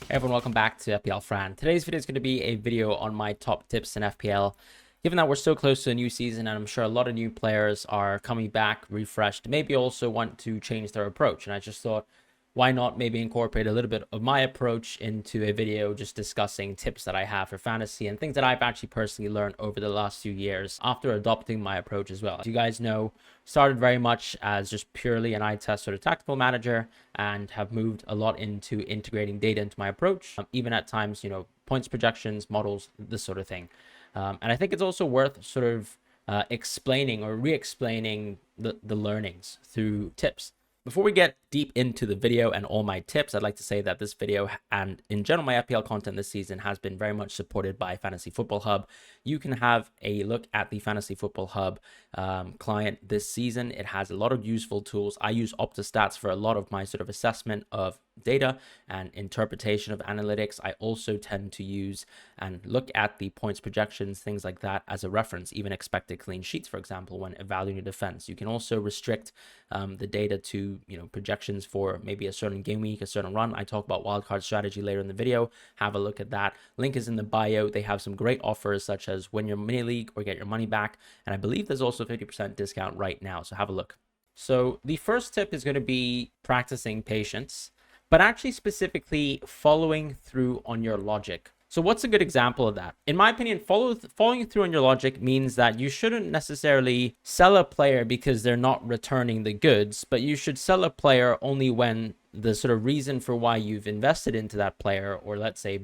Hey everyone, welcome back to FPL Fran. Today's video is going to be a video on my top tips in FPL. Given that we're so close to a new season and I'm sure a lot of new players are coming back refreshed, maybe also want to change their approach. And I just thought, why not maybe incorporate a little bit of my approach into a video just discussing tips that I have for fantasy and things that I've actually personally learned over the last few years after adopting my approach as well. As you guys know, started very much as just purely an eye test sort of tactical manager and have moved a lot into integrating data into my approach, even at times, points projections, models, this sort of thing. And I think it's also worth sort of explaining or re-explaining the learnings through tips. Before we get deep into the video and all my tips, I'd like to say that this video and in general my FPL content this season has been very much supported by Fantasy Football Hub. You can have a look at the Fantasy Football Hub client this season. It has a lot of useful tools. I use OptaStats for a lot of my sort of assessment of data and interpretation of analytics. I also tend to use and look at the points projections, things like that as a reference, even expected clean sheets, for example, when evaluating your defense. You can also restrict the data to, projections for maybe a certain game week, a certain run. I talk about wildcard strategy later in the video. Have a look at that. Link is in the bio. They have some great offers such as win your mini league or get your money back. And I believe there's also a 50% discount right now. So have a look. So the first tip is going to be practicing patience, but actually specifically following through on your logic. So what's a good example of that? In my opinion, following through on your logic means that you shouldn't necessarily sell a player because they're not returning the goods, but you should sell a player only when the sort of reason for why you've invested into that player, or let's say,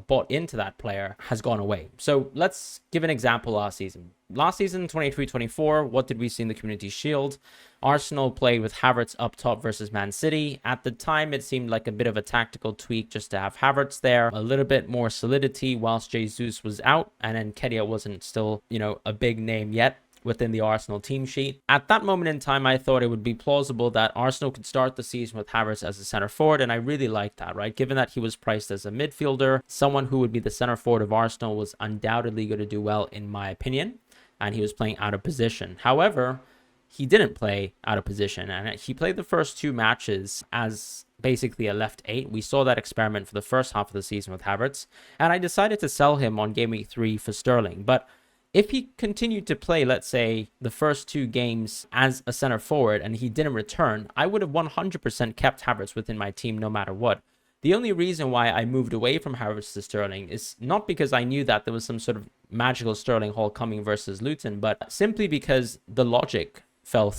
bought into that player, has gone away. So let's give an example last season. Last season, 23-24, what did we see in the Community Shield? Arsenal played with Havertz up top versus Man City. At the time, it seemed like a bit of a tactical tweak just to have Havertz there, a little bit more solidity whilst Jesus was out, and then Kedia wasn't still, a big name yet within the Arsenal team sheet. At that moment in time, I thought it would be plausible that Arsenal could start the season with Havertz as a center forward, and I really liked that, right? Given that he was priced as a midfielder, someone who would be the center forward of Arsenal was undoubtedly going to do well, in my opinion, and he was playing out of position. However, he didn't play out of position, and he played the first two matches as basically a left 8. We saw that experiment for the first half of the season with Havertz, and I decided to sell him on game week 3 for Sterling. But if he continued to play, let's say, the first 2 games as a center forward and he didn't return, I would have 100% kept Havertz within my team no matter what. The only reason why I moved away from Havertz to Sterling is not because I knew that there was some sort of magical Sterling haul coming versus Luton, but simply because the logic fell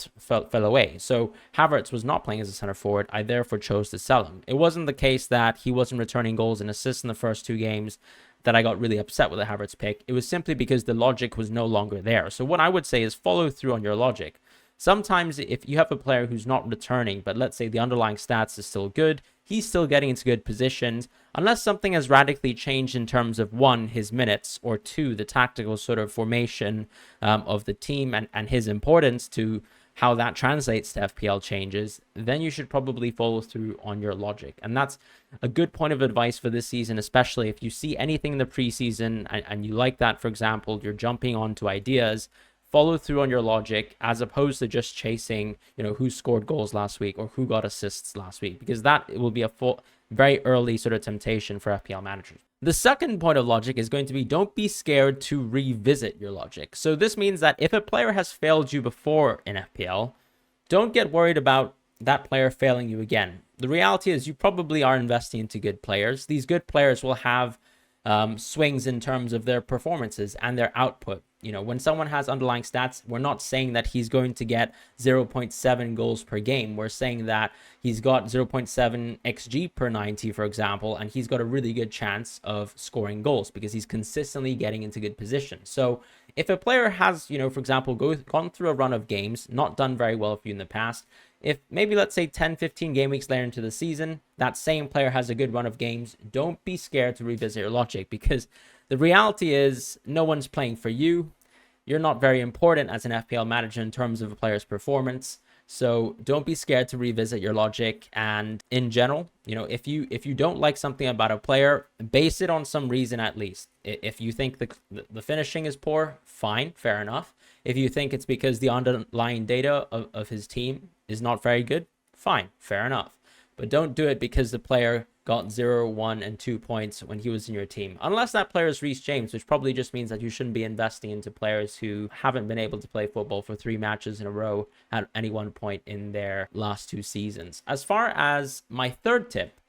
away. So Havertz was not playing as a center forward. I therefore chose to sell him. It wasn't the case that he wasn't returning goals and assists in the first 2 games that I got really upset with the Havertz pick. It was simply because the logic was no longer there. So what I would say is follow through on your logic. Sometimes if you have a player who's not returning, but let's say the underlying stats is still good, he's still getting into good positions, unless something has radically changed in terms of 1, his minutes, or 2, the tactical sort of formation of the team and his importance to how that translates to FPL changes, then you should probably follow through on your logic. And that's a good point of advice for this season, especially if you see anything in the preseason and you like that, for example, you're jumping onto ideas, follow through on your logic as opposed to just chasing, who scored goals last week or who got assists last week, because that will be a very early sort of temptation for FPL managers. The second point of logic is going to be don't be scared to revisit your logic. So this means that if a player has failed you before in FPL, don't get worried about that player failing you again. The reality is you probably are investing into good players. These good players will have swings in terms of their performances and their output. When someone has underlying stats, we're not saying that he's going to get 0.7 goals per game. We're saying that he's got 0.7 XG per 90, for example, and he's got a really good chance of scoring goals because he's consistently getting into good positions. So if a player has, for example, gone through a run of games, not done very well for you in the past, if maybe let's say 10, 15 game weeks later into the season, that same player has a good run of games, don't be scared to revisit your logic, because the reality is no one's playing for you. You're not very important as an FPL manager in terms of a player's performance. So don't be scared to revisit your logic. And in general, if you don't like something about a player, base it on some reason at least. If you think the finishing is poor, fine, fair enough. If you think it's because the underlying data of his team is not very good, fine, fair enough. But don't do it because the player got 0, 1, and 2 points when he was in your team. Unless that player is Reece James, which probably just means that you shouldn't be investing into players who haven't been able to play football for 3 matches in a row at any one point in their last 2 seasons. As far as my third tip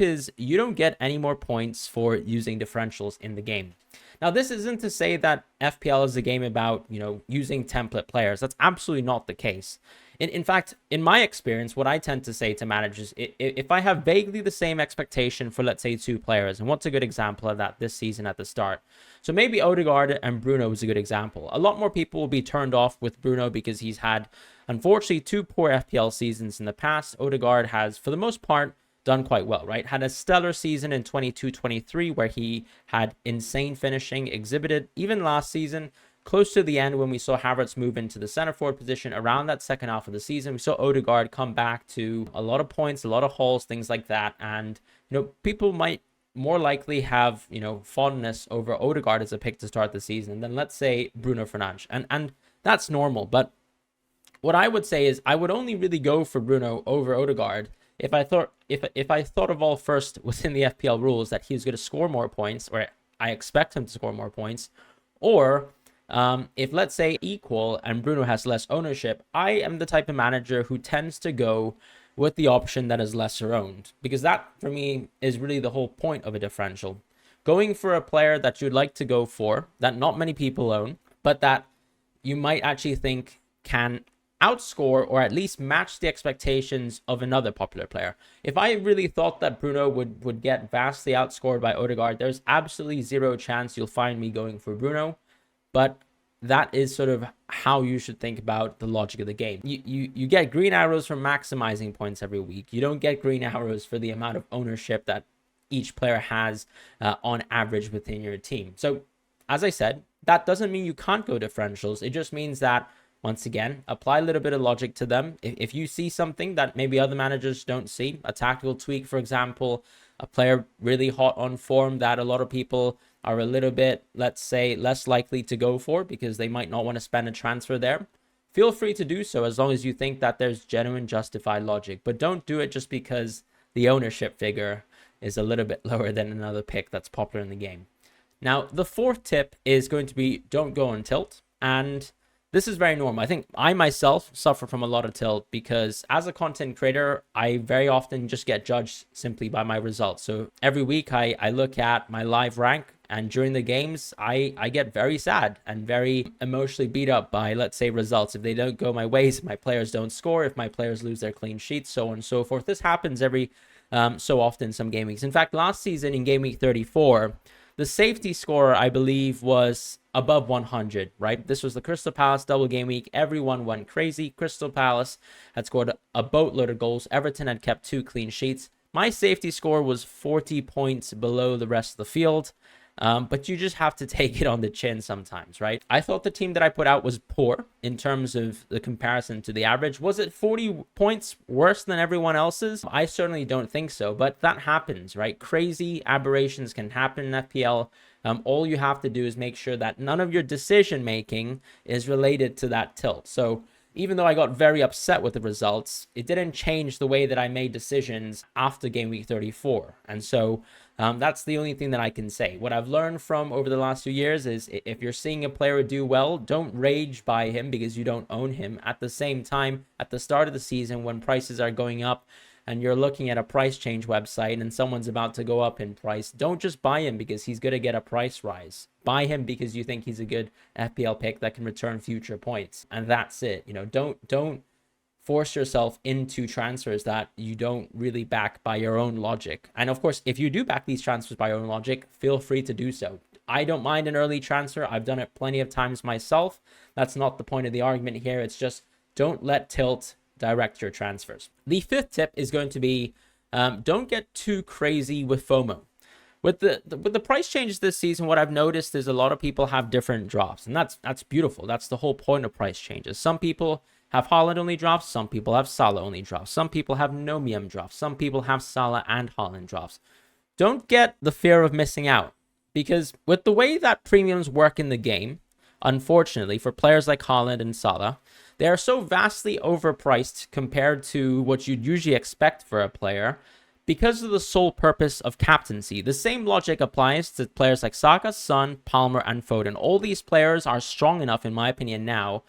is you don't get any more points for using differentials in the game. Now, this isn't to say that FPL is a game about, using template players. That's absolutely not the case. In fact, in my experience, what I tend to say to managers, if I have vaguely the same expectation for, let's say, 2 players, and what's a good example of that this season at the start? So maybe Odegaard and Bruno is a good example. A lot more people will be turned off with Bruno because he's had, unfortunately, 2 poor FPL seasons in the past. Odegaard has, for the most part, done quite well, right? Had a stellar season in 22-23 where he had insane finishing, exhibited even last season, close to the end when we saw Havertz move into the center forward position around that second half of the season. We saw Odegaard come back to a lot of points, a lot of hauls, things like that. And, people might more likely have, fondness over Odegaard as a pick to start the season than, let's say, Bruno Fernandes. And that's normal. But what I would say is I would only really go for Bruno over Odegaard if I thought of all first within the FPL rules that he's going to score more points, or I expect him to score more points, or if, let's say, equal and Bruno has less ownership, I am the type of manager who tends to go with the option that is lesser owned, because that for me is really the whole point of a differential. Going for a player that you'd like to go for, that not many people own, but that you might actually think can outscore or at least match the expectations of another popular player. If I really thought that Bruno would get vastly outscored by Odegaard, there's absolutely zero chance you'll find me going for Bruno. But that is sort of how you should think about the logic of the game. You get green arrows for maximizing points every week. You don't get green arrows for the amount of ownership that each player has on average within your team. So, as I said, that doesn't mean you can't go differentials. It just means that, once again, apply a little bit of logic to them. If you see something that maybe other managers don't see, a tactical tweak, for example, a player really hot on form that a lot of people are a little bit, let's say, less likely to go for because they might not want to spend a transfer there, feel free to do so as long as you think that there's genuine justified logic. But don't do it just because the ownership figure is a little bit lower than another pick that's popular in the game. Now, the fourth tip is going to be don't go on tilt. And this is very normal. I think I myself suffer from a lot of tilt because as a content creator, I very often just get judged simply by my results. So every week I look at my live rank, and during the games, I get very sad and very emotionally beat up by, let's say, results. If they don't go my ways, if my players don't score, if my players lose their clean sheets, so on and so forth. This happens every so often in some game weeks. In fact, last season in game week 34, the safety score, I believe, was above 100, right? This was the Crystal Palace double game week. Everyone went crazy. Crystal Palace had scored a boatload of goals. Everton had kept 2 clean sheets. My safety score was 40 points below the rest of the field. But you just have to take it on the chin sometimes, right? I thought the team that I put out was poor in terms of the comparison to the average. Was it 40 points worse than everyone else's? I certainly don't think so, but that happens, right? Crazy aberrations can happen in FPL. All you have to do is make sure that none of your decision making is related to that tilt. So even though I got very upset with the results, it didn't change the way that I made decisions after game week 34. And so that's the only thing that I can say. What I've learned from over the last few years is if you're seeing a player do well, don't rage by him because you don't own him. At the same time, at the start of the season, when prices are going up and you're looking at a price change website and someone's about to go up in price, don't just buy him because he's going to get a price rise. Buy him because you think he's a good FPL pick that can return future points. And that's it. Don't force yourself into transfers that you don't really back by your own logic. And of course, if you do back these transfers by your own logic, feel free to do so. I don't mind an early transfer. I've done it plenty of times myself. That's not the point of the argument here. It's just don't let tilt direct your transfers. The fifth tip is going to be don't get too crazy with FOMO. With the price changes this season, what I've noticed is a lot of people have different drafts, and that's beautiful. That's the whole point of price changes. Some people have Haaland only drafts, some people have Salah only drafts, some people have no Miem drafts, some people have Salah and Haaland drafts. Don't get the fear of missing out, because with the way that premiums work in the game, unfortunately, for players like Haaland and Salah, they are so vastly overpriced compared to what you'd usually expect for a player. because of the sole purpose of captaincy. The same logic applies to players like Saka, Son, Palmer, and Foden. All these players are strong enough, in my opinion, now,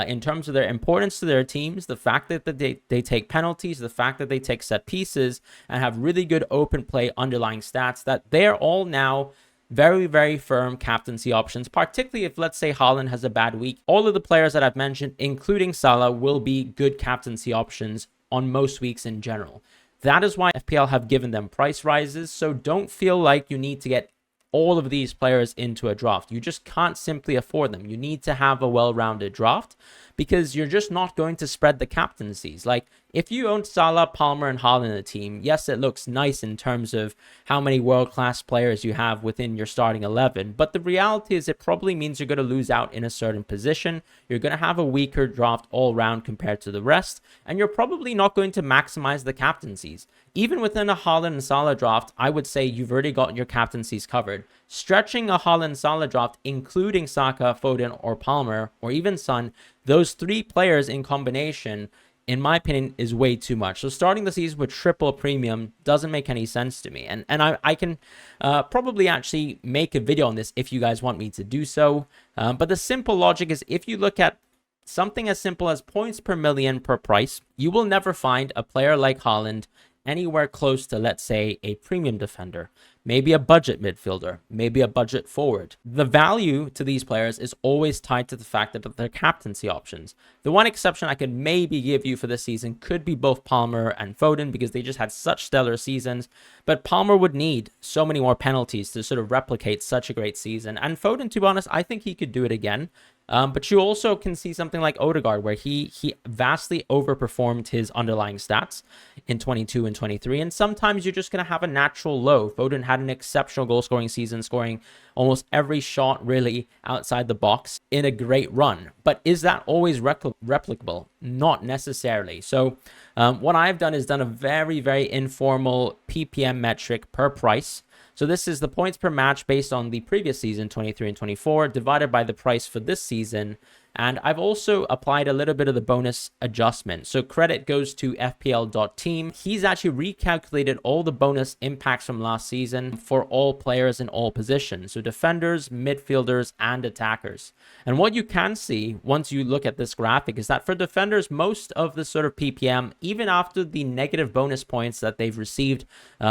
in terms of their importance to their teams, the fact that they take penalties, the fact that they take set pieces, and have really good open play underlying stats, that they're all now very, very firm captaincy options, particularly if, let's say, Haaland has a bad week. All of the players that I've mentioned, including Salah, will be good captaincy options on most weeks in general. That is why FPL have given them price rises, so don't feel like you need to get all of these players into a draft. You just can't simply afford them. You need to have a well-rounded draft because you're just not going to spread the captaincies. Like, if you own Salah, Palmer, and Haaland in a team, yes, it looks nice in terms of how many world-class players you have within your starting 11, but the reality is it probably means you're going to lose out in a certain position. You're going to have a weaker draft all round compared to the rest, and you're probably not going to maximize the captaincies. Even within a Haaland and Salah draft, I would say you've already got your captaincies covered. Stretching a Haaland Salah draft, including Saka, Foden, or Palmer, or even Son, those three players in combination, in my opinion, is way too much. So starting the season with triple premium doesn't make any sense to me. And I can probably actually make a video on this if you guys want me to do so. But the simple logic is, if you look at something as simple as points per million per price, you will never find a player like Haaland anywhere close to, let's say, a premium defender, maybe a budget midfielder, maybe a budget forward. The value to these players is always tied to the fact that they're captaincy options. The one exception I could maybe give you for this season could be both Palmer and Foden, because they just had such stellar seasons, but Palmer would need so many more penalties to sort of replicate such a great season. And Foden, to be honest, I think he could do it again. But you also can see something like Odegaard, where he vastly overperformed his underlying stats in 22 and 23. And sometimes you're just going to have a natural low. Foden had an exceptional goal-scoring season, scoring almost every shot really outside the box in a great run. But is that always replicable? Not necessarily. So what I've done is done a very, very informal PPM metric per price. So this is the points per match based on the previous season, 23 and 24, divided by the price for this season. And I've also applied a little bit of the bonus adjustment. So credit goes to FPL.team. He's actually recalculated all the bonus impacts from last season for all players in all positions. So defenders, midfielders, and attackers. And what you can see once you look at this graphic is that for defenders, most of the sort of PPM, even after the negative bonus points that they've received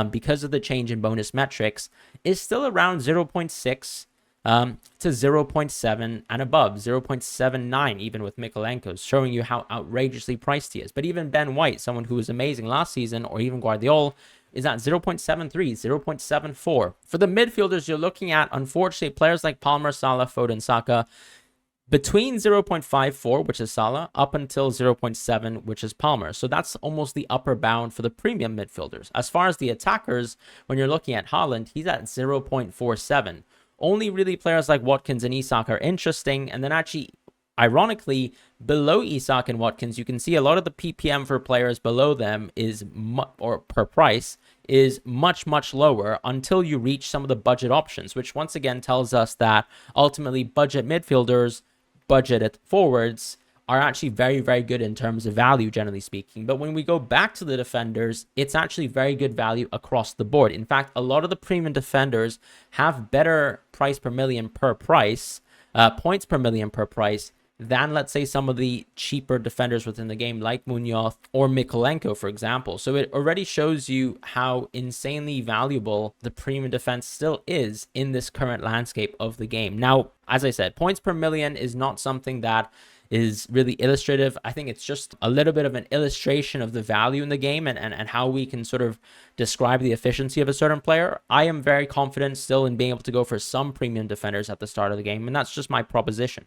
because of the change in bonus metrics, is still around 0.6 to 0.7 and above, 0.79 even with Mikolenko's, showing you how outrageously priced he is. But even Ben White, someone who was amazing last season, or even Guardiola, is at 0.73, 0.74. For the midfielders, you're looking at, unfortunately, players like Palmer, Salah, Foden, Saka, between 0.54, which is Salah, up until 0.7, which is Palmer. So that's almost the upper bound for the premium midfielders. As far as the attackers, when you're looking at Haaland, he's at 0.47. Only really players like Watkins and Isak are interesting. And then actually, ironically, below Isak and Watkins, you can see a lot of the PPM for players below them is, or per price, is much, much lower until you reach some of the budget options, which once again tells us that ultimately budget midfielders, budget forwards, are actually very, very good in terms of value, generally speaking. But when we go back to the defenders, it's actually very good value across the board. In fact, a lot of the premium defenders have better price per million per price, points per million per price, than, let's say, some of the cheaper defenders within the game, like Munoz or Mikolenko, for example. So it already shows you how insanely valuable the premium defense still is in this current landscape of the game. Now, as I said, points per million is not something that is really illustrative. I think it's just a little bit of an illustration of the value in the game and how we can sort of describe the efficiency of a certain player. I am very confident still in being able to go for some premium defenders at the start of the game, and that's just my proposition.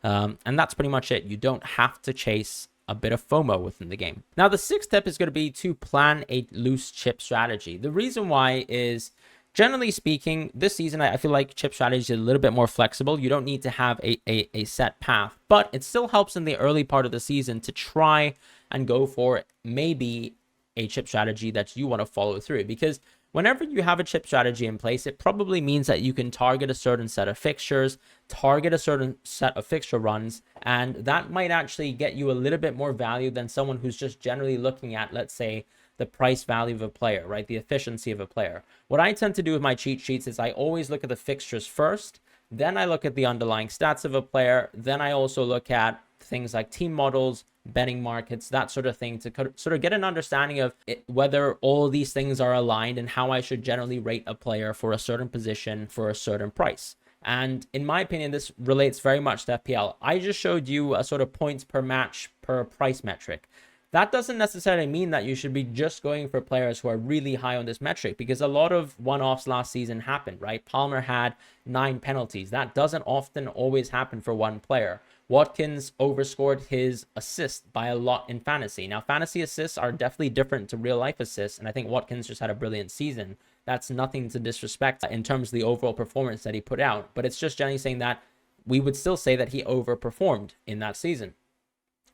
And that's pretty much it. You don't have to chase a bit of FOMO within the game. Now, the sixth tip is going to be to plan a loose chip strategy. The reason why is, generally speaking, this season, I feel like chip strategy is a little bit more flexible. You don't need to have a set path, but it still helps in the early part of the season to try and go for maybe a chip strategy that you want to follow through. Because whenever you have a chip strategy in place, it probably means that you can target a certain set of fixtures, target a certain set of fixture runs, and that might actually get you a little bit more value than someone who's just generally looking at, let's say, the price value of a player, right? The efficiency of a player. What I tend to do with my cheat sheets is I always look at the fixtures first, then I look at the underlying stats of a player, then I also look at things like team models, betting markets, that sort of thing, to sort of get an understanding of whether all of these things are aligned and how I should generally rate a player for a certain position for a certain price. And in my opinion, this relates very much to FPL. I just showed you a sort of points per match per price metric. That doesn't necessarily mean that you should be just going for players who are really high on this metric, because a lot of one-offs last season happened, right? Palmer had 9 penalties. That doesn't often always happen for one player. Watkins overscored his assist by a lot in fantasy. Now, fantasy assists are definitely different to real-life assists, and I think Watkins just had a brilliant season. That's nothing to disrespect in terms of the overall performance that he put out, but it's just generally saying that we would still say that he overperformed in that season.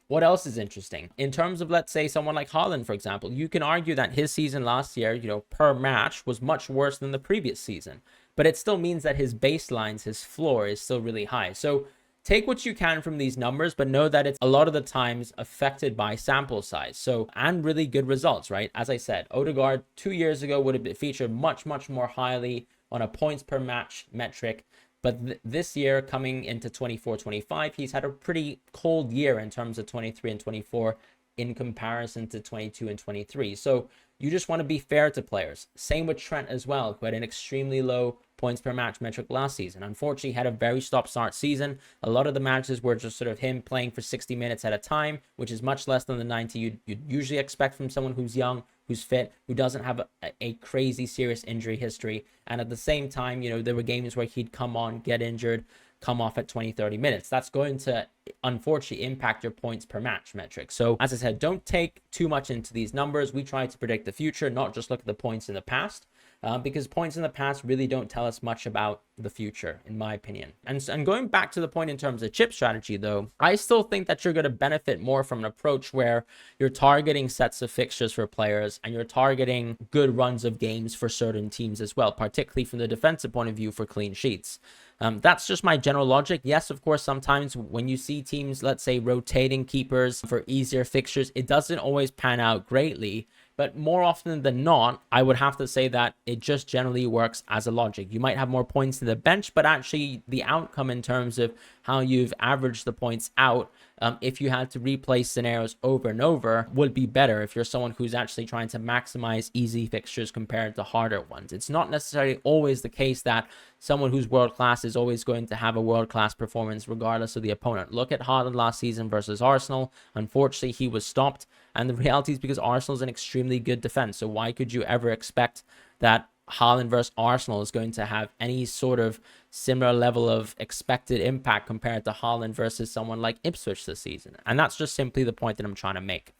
What else is interesting? In terms of, let's say, someone like Haaland, for example, you can argue that his season last year, per match was much worse than the previous season, but it still means that his baselines, his floor is still really high. So take what you can from these numbers, but know that it's a lot of the times affected by sample size. And really good results, right? As I said, Odegaard 2 years ago would have been featured much, much more highly on a points per match metric. But this year, coming into 24-25, he's had a pretty cold year in terms of 23 and 24 in comparison to 22 and 23. So you just want to be fair to players. Same with Trent as well, who had an extremely low points per match metric last season. Unfortunately, he had a very stop-start season. A lot of the matches were just sort of him playing for 60 minutes at a time, which is much less than the 90 you'd usually expect from someone who's young, who's fit, who doesn't have a crazy serious injury history. And at the same time, there were games where he'd come on, get injured, come off at 20-30 minutes. That's going to unfortunately impact your points per match metric. So as I said, don't take too much into these numbers. We try to predict the future, not just look at the points in the past. Because points in the past really don't tell us much about the future, in my opinion. And going back to the point in terms of chip strategy, though, I still think that you're going to benefit more from an approach where you're targeting sets of fixtures for players and you're targeting good runs of games for certain teams as well, particularly from the defensive point of view for clean sheets. That's just my general logic. Yes, of course, sometimes when you see teams, let's say, rotating keepers for easier fixtures, it doesn't always pan out greatly. But more often than not, I would have to say that it just generally works as a logic. You might have more points in the bench, but actually the outcome in terms of how you've averaged the points out, if you had to replay scenarios over and over, would be better if you're someone who's actually trying to maximize easy fixtures compared to harder ones. It's not necessarily always the case that someone who's world-class is always going to have a world-class performance regardless of the opponent. Look at Haaland last season versus Arsenal. Unfortunately, he was stopped. And the reality is because Arsenal is an extremely good defense. So why could you ever expect that Haaland versus Arsenal is going to have any sort of similar level of expected impact compared to Haaland versus someone like Ipswich this season? And that's just simply the point that I'm trying to make.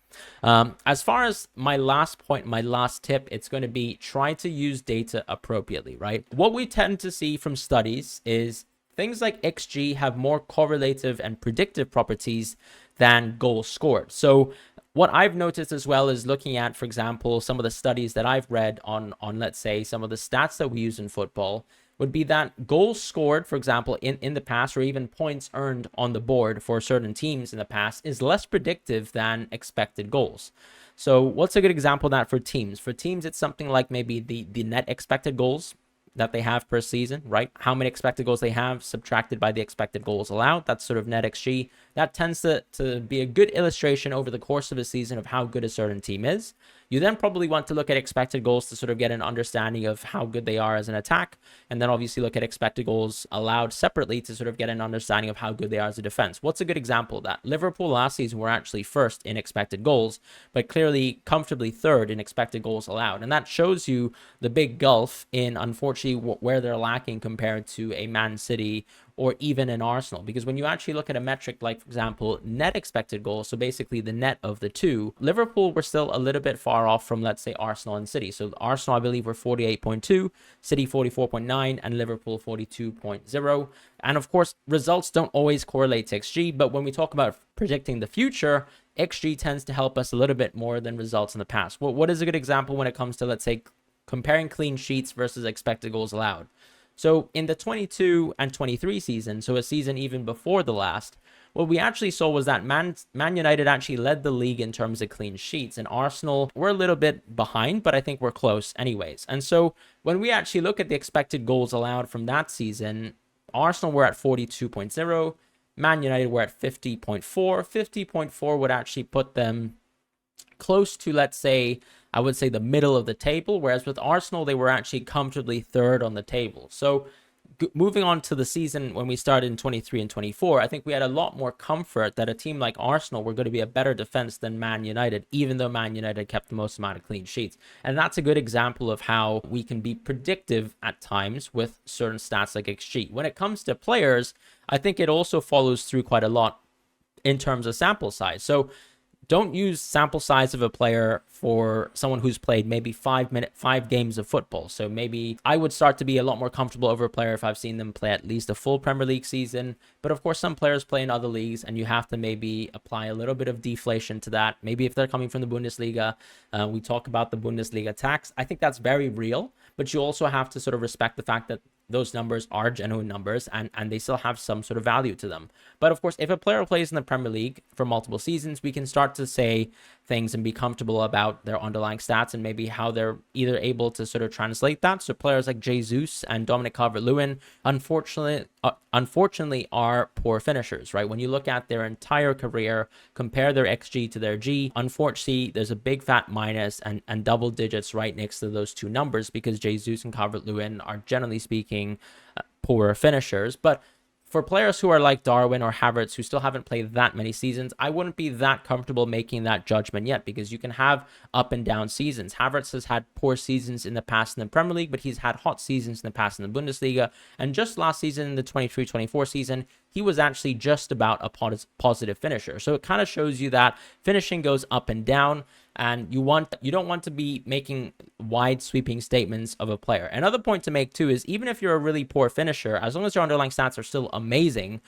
As far as my last point, my last tip, it's going to be try to use data appropriately, right? What we tend to see from studies is things like XG have more correlative and predictive properties than goals scored. So what I've noticed as well is looking at, for example, some of the studies that I've read on let's say, some of the stats that we use in football would be that goals scored, for example, in the past, or even points earned on the board for certain teams in the past, is less predictive than expected goals. So what's a good example of that for teams? For teams, it's something like maybe the net expected goals that they have per season, right? How many expected goals they have subtracted by the expected goals allowed. That's sort of net XG. That tends to be a good illustration over the course of a season of how good a certain team is. You then probably want to look at expected goals to sort of get an understanding of how good they are as an attack. And then obviously look at expected goals allowed separately to sort of get an understanding of how good they are as a defense. What's a good example of that? Liverpool last season were actually first in expected goals, but clearly comfortably third in expected goals allowed. And that shows you the big gulf in, unfortunately, where they're lacking compared to a Man City or even an Arsenal. Because when you actually look at a metric like, for example, net expected goals, so basically the net of the two, Liverpool were still a little bit far off from, let's say, Arsenal and City. So Arsenal, I believe, were 48.2, City 44.9, and Liverpool 42.0. And of course, results don't always correlate to XG, but when we talk about predicting the future, XG tends to help us a little bit more than results in the past. What is a good example when it comes to, let's say, comparing clean sheets versus expected goals allowed. So in the 22 and 23 season, so a season even before the last, what we actually saw was that Man United actually led the league in terms of clean sheets, and Arsenal were a little bit behind, but I think we're close anyways. And so when we actually look at the expected goals allowed from that season, Arsenal were at 42.0, Man United were at 50.4. 50.4 would actually put them close to, let's say, I would say the middle of the table, whereas with Arsenal, they were actually comfortably third on the table. So moving on to the season when we started in 23 and 24, I think we had a lot more comfort that a team like Arsenal were going to be a better defense than Man United, even though Man United kept the most amount of clean sheets. And that's a good example of how we can be predictive at times with certain stats like XG. When it comes to players, I think it also follows through quite a lot in terms of sample size. So don't use sample size of a player for someone who's played maybe 5 games of football. So maybe I would start to be a lot more comfortable over a player if I've seen them play at least a full Premier League season. But of course, some players play in other leagues, and you have to maybe apply a little bit of deflation to that. Maybe if they're coming from the Bundesliga, we talk about the Bundesliga tax. I think that's very real, but you also have to sort of respect the fact that those numbers are genuine numbers, and they still have some sort of value to them. But of course, if a player plays in the Premier League for multiple seasons, we can start to say things and be comfortable about their underlying stats and maybe how they're either able to sort of translate that. So players like Jesus and Dominic Calvert-Lewin, unfortunately are poor finishers, right? When you look at their entire career, compare their XG to their G, unfortunately, there's a big fat minus and double digits right next to those two numbers, because Jesus and Calvert-Lewin are, generally speaking, poorer finishers. But for players who are like Darwin or Havertz, who still haven't played that many seasons, I wouldn't be that comfortable making that judgment yet, because you can have up and down seasons. Havertz has had poor seasons in the past in the Premier League, but he's had hot seasons in the past in the Bundesliga. And just last season, in the 23-24 season, he was actually just about a positive finisher. So it kind of shows you that finishing goes up and down, and you don't want to be making wide sweeping statements of a player. Another point to make too is, even if you're a really poor finisher, as long as your underlying stats are still amazing,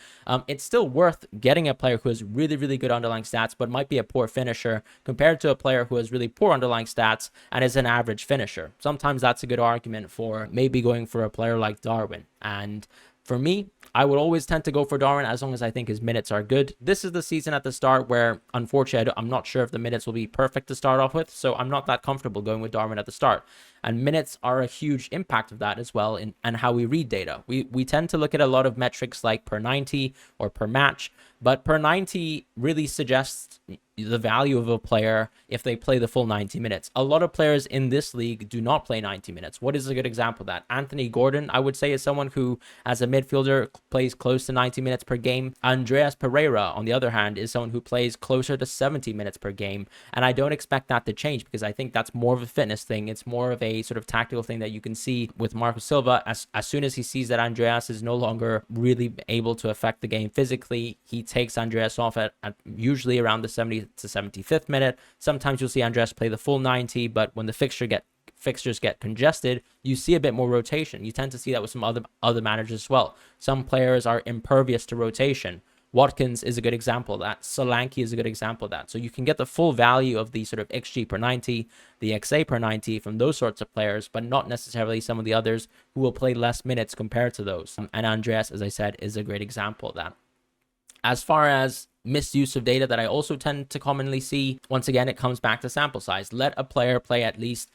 it's still worth getting a player who has really, really good underlying stats but might be a poor finisher, compared to a player who has really poor underlying stats and is an average finisher. Sometimes that's a good argument for maybe going for a player like Darwin. And for me, I would always tend to go for Darwin as long as I think his minutes are good. This is the season at the start where, unfortunately, I'm not sure if the minutes will be perfect to start off with, so I'm not that comfortable going with Darwin at the start. And minutes are a huge impact of that as well, and how we read data. We tend to look at a lot of metrics like per 90 or per match, but per 90 really suggests the value of a player if they play the full 90 minutes. A lot of players in this league do not play 90 minutes. What is a good example of that? Anthony Gordon, I would say, is someone who, as a midfielder, plays close to 90 minutes per game. Andreas Pereira, on the other hand, is someone who plays closer to 70 minutes per game. And I don't expect that to change, because I think that's more of a fitness thing. It's more of a sort of tactical thing that you can see with Marco Silva. As soon as he sees that Andreas is no longer really able to affect the game physically, he takes Andreas off at usually around the 70 to 75th minute. Sometimes you'll see Andreas play the full 90, but when the fixtures get congested, you see a bit more rotation. You tend to see that with some other managers as well. Some players are impervious to rotation. Watkins is a good example of that. Solanke is a good example of that. So you can get the full value of the sort of XG per 90, the XA per 90 from those sorts of players, but not necessarily some of the others who will play less minutes compared to those. And Andreas, as I said, is a great example of that. As far as misuse of data that I also tend to commonly see, once again, it comes back to sample size. Let a player play at least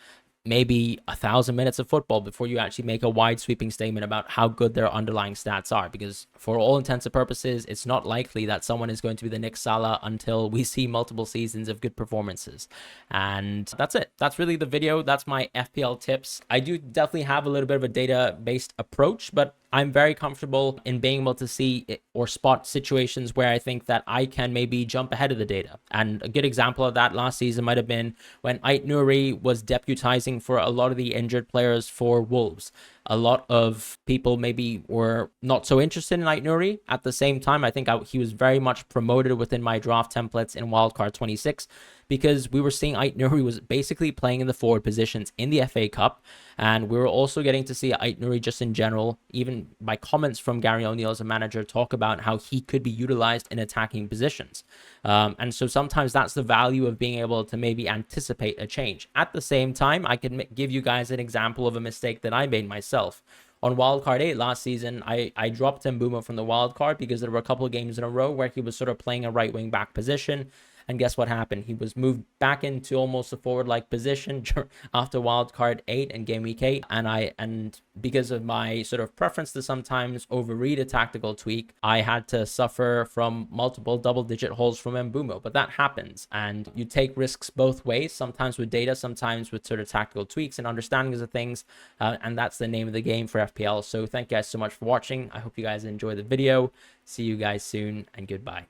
maybe 1,000 minutes of football before you actually make a wide sweeping statement about how good their underlying stats are, because for all intents and purposes, it's not likely that someone is going to be the next Salah until we see multiple seasons of good performances. And that's it. That's really the video. That's my FPL tips. I do definitely have a little bit of a data-based approach, but I'm very comfortable in being able to see or spot situations where I think that I can maybe jump ahead of the data. And a good example of that last season might have been when Ait Nouri was deputizing for a lot of the injured players for Wolves. a lot of people maybe were not so interested in Ait Nouri. At the same time, I think he was very much promoted within my draft templates in wildcard 26, because we were seeing Ait Nouri was basically playing in the forward positions in the FA Cup, and we were also getting to see Ait Nouri just in general, even by comments from Gary O'Neill as a manager, talk about how he could be utilized in attacking positions. And so sometimes that's the value of being able to maybe anticipate a change. At the same time, I can give you guys an example of a mistake that I made myself. On wildcard 8 last season, I dropped Mbeumo from the wildcard because there were a couple of games in a row where he was sort of playing a right wing back position. And guess what happened? He was moved back into almost a forward-like position after wildcard 8 and game week 8. And because of my sort of preference to sometimes overread a tactical tweak, I had to suffer from multiple double-digit holes from Mbeumo. But that happens, and you take risks both ways, sometimes with data, sometimes with sort of tactical tweaks and understandings of things. And that's the name of the game for FPL. So thank you guys so much for watching. I hope you guys enjoy the video. See you guys soon, and goodbye.